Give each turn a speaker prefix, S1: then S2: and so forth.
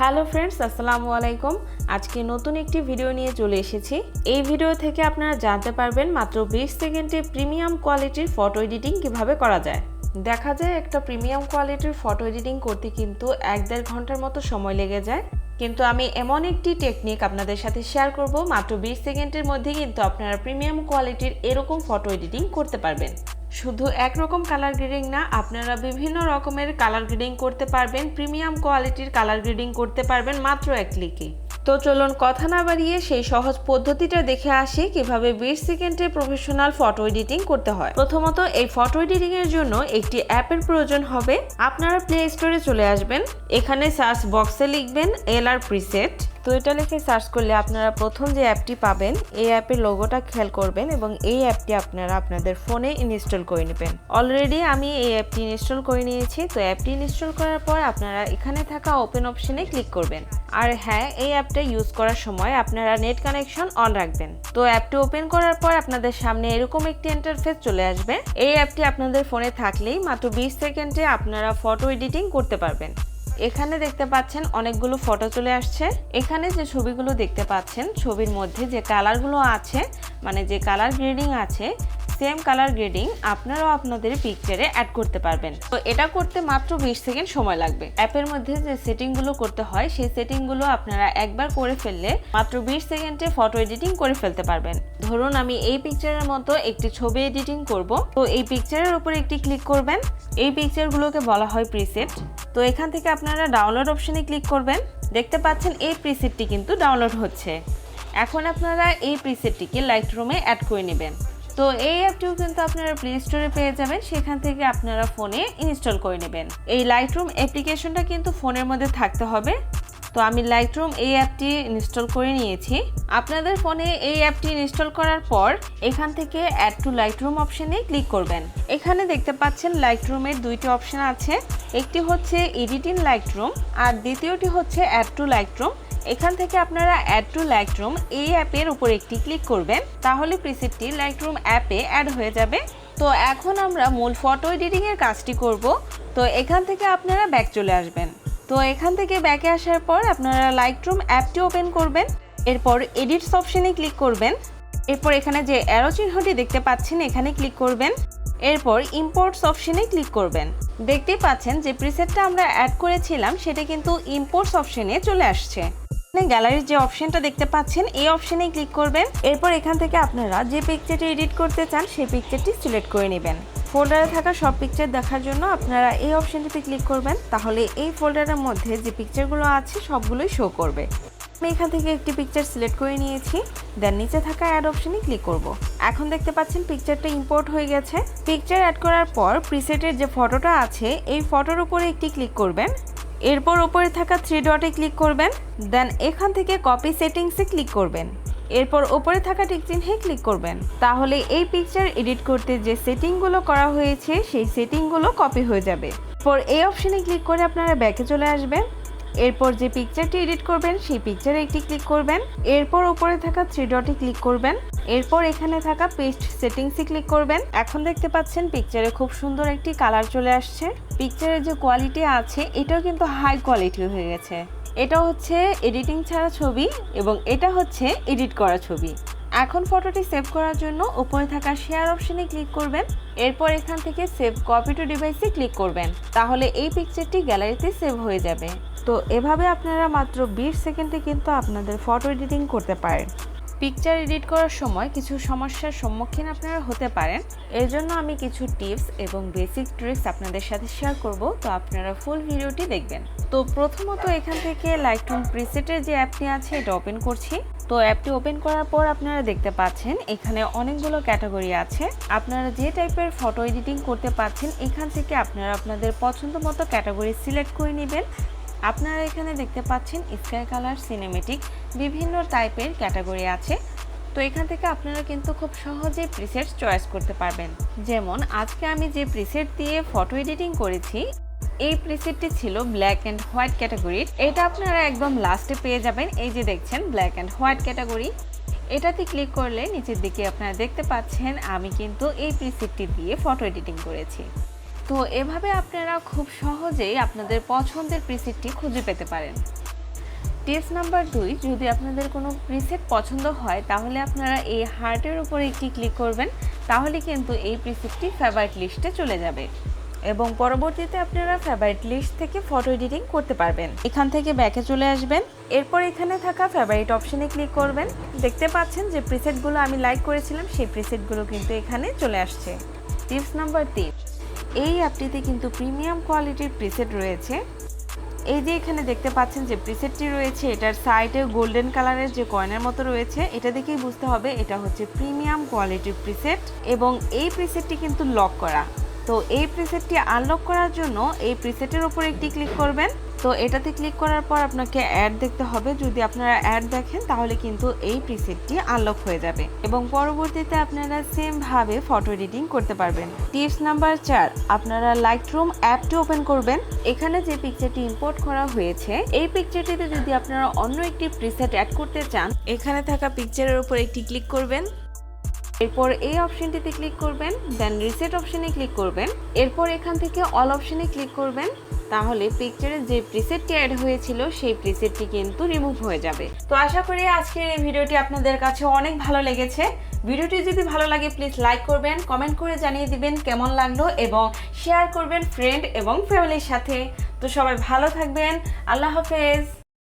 S1: Hello friends, আসসালামু আলাইকুম। আজকে নতুন একটি ভিডিও নিয়ে চলে এসেছি। এই ভিডিও থেকে আপনারা জানতে পারবেন মাত্র 20 সেকেন্ডে প্রিমিয়াম কোয়ালিটির ফটো এডিটিং কিভাবে করা যায়। দেখা যায় একটা প্রিমিয়াম কোয়ালিটির ফটো এডিটিং করতে কিন্তু 1-1.5 ঘন্টার মতো সময় লেগে যায়, কিন্তু আমি এমন একটি টেকনিক আপনাদের সাথে শেয়ার করব, মাত্র 20 সেকেন্ডের মধ্যে কিন্তু আপনারা প্রিমিয়াম কোয়ালিটির এরকম ফটো এডিটিং করতে পারবেন। শুধু একরকম কালার গ্রেডিং না, আপনারা বিভিন্ন রকমের কালার গ্রেডিং করতে পারবেন, প্রিমিয়াম কোয়ালিটির কালার গ্রেডিং করতে পারবেন মাত্র এক ক্লিকে। তো চলুন কথা না বাড়িয়ে সেই সহজ পদ্ধতিটা দেখে আসি কিভাবে 20 সেকেন্ডে প্রফেশনাল ফটো এডিটিং করতে হয়। প্রথমত এই ফটো এডিটিং এর জন্য একটি অ্যাপের প্রয়োজন হবে। আপনারা প্লে স্টোরে চলে আসবেন, এখানে সার্চ বক্সে লিখবেন এলআর প্রিসেট। তো এটা লিখে সার্চ করলে আপনারা প্রথম যে অ্যাপটি পাবেন, এই অ্যাপের লোগোটা খেয়াল করবেন এবং এই অ্যাপটি আপনারা আপনাদের ফোনে ইনস্টল করে নেবেন। অলরেডি আমি এই অ্যাপটি ইনস্টল করে নিয়েছি। তো অ্যাপটি ইনস্টল করার পর আপনারা এখানে থাকা ওপেন অপশনে ক্লিক করবেন। আর হ্যাঁ, এই অ্যাপটা ইউজ করার সময় আপনারা নেট কানেকশন অন রাখবেন। তো অ্যাপটি ওপেন করার পর আপনাদের সামনে এরকম একটি ইন্টারফেস চলে আসবে। এই অ্যাপটি আপনাদের ফোনে থাকলেই মাত্র 20 সেকেন্ডে আপনারা ফটো এডিটিং করতে পারবেন। এখানে দেখতে পাচ্ছেন অনেকগুলো ফটো চলে আসছে। এখানে যে ছবিগুলো দেখতে পাচ্ছেন, ছবির মধ্যে যে কালারগুলো আছে, মানে যে কালার গ্রেডিং আছে, সেম কালার গ্রেডিং আপনারাও আপনাদের পিকচারে অ্যাড করতে পারবেন। তো এটা করতে মাত্র 20 সেকেন্ড সময় লাগবে। অ্যাপের মধ্যে যে সেটিংগুলো করতে হয়, সেই সেটিংগুলো আপনারা একবার করে ফেললে মাত্র 20 সেকেন্ডে ফটো এডিটিং করে ফেলতে পারবেন। ধরুন আমি এই পিকচারের মতো একটি ছবি এডিটিং করব। তো এই পিকচারের উপর একটি ক্লিক করবেন। এই পিকচারগুলোকে বলা হয় প্রিসেট। তো এখান থেকে আপনারা ডাউনলোড অপশনে ক্লিক করবেন। দেখতে পাচ্ছেন এই প্রিসেটটি কিন্তু ডাউনলোড হচ্ছে। এখন আপনারা এই প্রিসেটটিকে লাইটরুমে অ্যাড করে নেবেন। তো এই অ্যাপটিও কিন্তু আপনারা প্লে স্টোরে পেয়ে যাবেন, সেখান থেকে আপনারা ফোনে ইনস্টল করে নেবেন। এই লাইটরুম অ্যাপ্লিকেশনটা কিন্তু ফোনের মধ্যে থাকতে হবে। তো আমি লাইটরুম এই অ্যাপটি ইনস্টল করে নিয়েছি। আপনাদের ফোনে এই অ্যাপটি ইনস্টল করার পর এখান থেকে অ্যাড টু লাইটরুম অপশনে ক্লিক করবেন। এখানে দেখতে পাচ্ছেন লাইটরুমের দুইটি অপশন আছে, একটি হচ্ছে এডিট ইন লাইটরুম আর দ্বিতীয়টি হচ্ছে অ্যাড টু লাইটরুম। এখান থেকে আপনারা অ্যাড টু লাইটরুম এই অ্যাপের উপর একটি ক্লিক করবেন, তাহলে প্রিসেটটি লাইটরুম অ্যাপে অ্যাড হয়ে যাবে। তো এখন আমরা মূল ফটো এডিটিং এর কাজটি করব। তো এখান থেকে আপনারা ব্যাক চলে আসবেন। তো এখান থেকে ব্যাকে আসার পর আপনারা লাইটরুম অ্যাপটি ওপেন করবেন। এরপর এডিটস অপশনে ক্লিক করবেন। এরপর এখানে যে অ্যারো চিহ্নটি দেখতে পাচ্ছেন, এখানে ক্লিক করবেন। এরপর ইম্পোর্টস অপশনে ক্লিক করবেন। দেখতেই পাচ্ছেন যে প্রিসেটটা আমরা অ্যাড করেছিলাম সেটা কিন্তু ইম্পোর্টস অপশনে চলে আসছে। গ্যালারির যে অপশনটা দেখতে পাচ্ছেন, এই অপশনে ক্লিক করবেন। এরপর এখান থেকে আপনারা যে পিকচারটি এডিট করতে চান সেই পিকচারটি সিলেক্ট করে নেবেন। ফোল্ডারে থাকা সব পিকচার দেখার জন্য আপনারা এই অপশনটিতে ক্লিক করবেন, তাহলে এই ফোল্ডারের মধ্যে যে পিকচারগুলো আছে সবগুলোই শো করবে। আমি এখান থেকে একটি পিকচার সিলেক্ট করে নিয়েছি, দেন নিচে থাকা অ্যাড অপশনে ক্লিক করব। এখন দেখতে পাচ্ছেন পিকচারটা ইম্পোর্ট হয়ে গেছে। পিকচার অ্যাড করার পর প্রিসেটের যে ফটোটা আছে, এই ফটোর উপরে একটি ক্লিক করবেন। এরপর উপরে থাকা 3 ডটে ক্লিক করবেন, দেন এখান থেকে কপি সেটিংসে ক্লিক করবেন। এরপর উপরে থাকা টিক চিহ্নে ক্লিক করবেন, তাহলে এই পিকচার এডিট করতে যে সেটিংগুলো করা হয়েছে সেই সেটিংগুলো কপি হয়ে যাবে। এরপর এই অপশনে ক্লিক করে আপনারা ব্যাকে চলে আসবেন। এরপর যে পিকচারটি এডিট করবেন সেই পিকচারে একটি ক্লিক করবেন। এরপর উপরে থাকা 3 ডটে ক্লিক করবেন। এরপর এখানে থাকা পেস্ট সেটিংসে ক্লিক করবেন। এখন দেখতে পাচ্ছেন পিকচারে খুব সুন্দর একটি কালার চলে আসছে। পিকচারের যে কোয়ালিটি আছে এটাও কিন্তু হাই কোয়ালিটি হয়ে গেছে। এটা হচ্ছে এডিটিং ছাড়া ছবি এবং এটা হচ্ছে এডিট করা ছবি। এখন ফটোটি সেভ করার জন্য উপরে থাকা শেয়ার অপশনে ক্লিক করবেন। এরপর এখান থেকে সেভ কপি টু ডিভাইসে ক্লিক করবেন, তাহলে এই পিকচারটি গ্যালারিতে সেভ হয়ে যাবে। তো এভাবে আপনারা মাত্র 20 সেকেন্ডে কিন্তু আপনাদের ফটো এডিটিং করতে পারেন। পিকচার এডিট করার সময় কিছু সমস্যার সম্মুখীন আপনারা হতে পারেন, এর জন্য আমি কিছু টিপস এবং বেসিক ট্রিক্স আপনাদের সাথে শেয়ার করব। তো আপনারা ফুল ভিডিওটি দেখবেন। তো প্রথমত এখান থেকে লাইটরুম প্রিসেটের যে অ্যাপটি আছে এটা ওপেন করছি। তো অ্যাপটি ওপেন করার পর আপনারা দেখতে পাচ্ছেন এখানে অনেকগুলো ক্যাটাগরি আছে। আপনারা যে টাইপের ফটো এডিটিং করতে পারছেন এখান থেকে আপনারা আপনাদের পছন্দ মতো ক্যাটাগরি সিলেক্ট করে নেবেন। আপনারা এখানে দেখতে পাচ্ছেন স্কাই কালার, সিনেমেটিক, বিভিন্ন টাইপের ক্যাটাগরি আছে। তো এখান থেকে আপনারা কিন্তু খুব সহজে প্রিসেট চয়েস করতে পারবেন। যেমন আজকে আমি যে প্রিসেট দিয়ে ফটো এডিটিং করেছি, এই প্রিসেটটি ছিল ব্ল্যাক অ্যান্ড হোয়াইট ক্যাটাগরির। এটা আপনারা একদম লাস্টে পেয়ে যাবেন। এই যে দেখছেন ব্ল্যাক অ্যান্ড হোয়াইট ক্যাটাগরি, এটাতে ক্লিক করলে নিচের দিকে আপনারা দেখতে পাচ্ছেন আমি কিন্তু এই প্রিসেটটি দিয়ে ফটো এডিটিং করেছি। তো এভাবে আপনারা খুব সহজেই আপনাদের পছন্দের প্রিসেটটি খুঁজে পেতে পারেন। টিপস নাম্বার 2, যদি আপনাদের কোনো প্রিসেট পছন্দ হয় তাহলে আপনারা এই হার্টের উপরে একটি ক্লিক করবেন, তাহলে কিন্তু এই প্রিসেটটি ফেভারিট লিস্টে চলে যাবে এবং পরবর্তীতে আপনারা ফেভারিট লিস্ট থেকে ফটো এডিটিং করতে পারবেন। এখান থেকে ব্যাকে চলে আসবেন, এরপর এখানে থাকা ফেভারিট অপশনে ক্লিক করবেন। দেখতে পাচ্ছেন যে প্রিসেটগুলো আমি লাইক করেছিলাম সেই প্রিসেটগুলো কিন্তু এখানে চলে আসছে। টিপস নাম্বার 3, এই অ্যাপটিতে কিন্তু প্রিমিয়াম কোয়ালিটির প্রিসেট রয়েছে। এই যে এখানে দেখতে পাচ্ছেন যে প্রিসেটটি রয়েছে, এটার সাইডে গোল্ডেন কালারের যে কয়েনের মতো রয়েছে, এটা দেখেই বুঝতে হবে এটা হচ্ছে প্রিমিয়াম কোয়ালিটির প্রিসেট এবং এই প্রিসেটটি কিন্তু লক করা। তো এই প্রিসেটটি আনলক করার জন্য এই প্রিসেটের উপর একটি ক্লিক করবেন। তো এটাতে ক্লিক করার পর আপনাকে অ্যাড দেখতে হবে, যদি আপনারা অ্যাড দেখেন তাহলে কিন্তু এই প্রিসেটটি আনলক হয়ে যাবে এবং পরবর্তীতে আপনারা সেম ভাবে ফটো এডিটিং করতে পারবেন। টিপস নাম্বার 4, আপনারা লাইটরুম অ্যাপটি ওপেন করবেন। এখানে যে পিকচারটি ইম্পোর্ট করা হয়েছে এই পিকচারটিতে যদি আপনারা অন্য একটি প্রিসেট অ্যাড করতে চান, এখানে থাকা পিকচারের উপর একটি ক্লিক করবেন, এরপর এই অপশনটিতে ক্লিক করবেন, দেন রিসেট অপশনে ক্লিক করবেন, এরপর এখান থেকে অল অপশনে ক্লিক করবেন, তাহলে পিকচারে যে প্রিসেটটি অ্যাড হয়েছিল সেই প্রিসেটটি কিন্তু রিমুভ হয়ে যাবে। তো আশা করি আজকের এই ভিডিওটি আপনাদের কাছে অনেক ভালো লেগেছে। ভিডিওটি যদি ভালো লাগে প্লিজ লাইক করবেন, কমেন্ট করে জানিয়ে দিবেন কেমন লাগলো এবং শেয়ার করবেন ফ্রেন্ড এবং ফ্যামিলির সাথে। তো সবাই ভালো থাকবেন, আল্লাহ হাফেজ।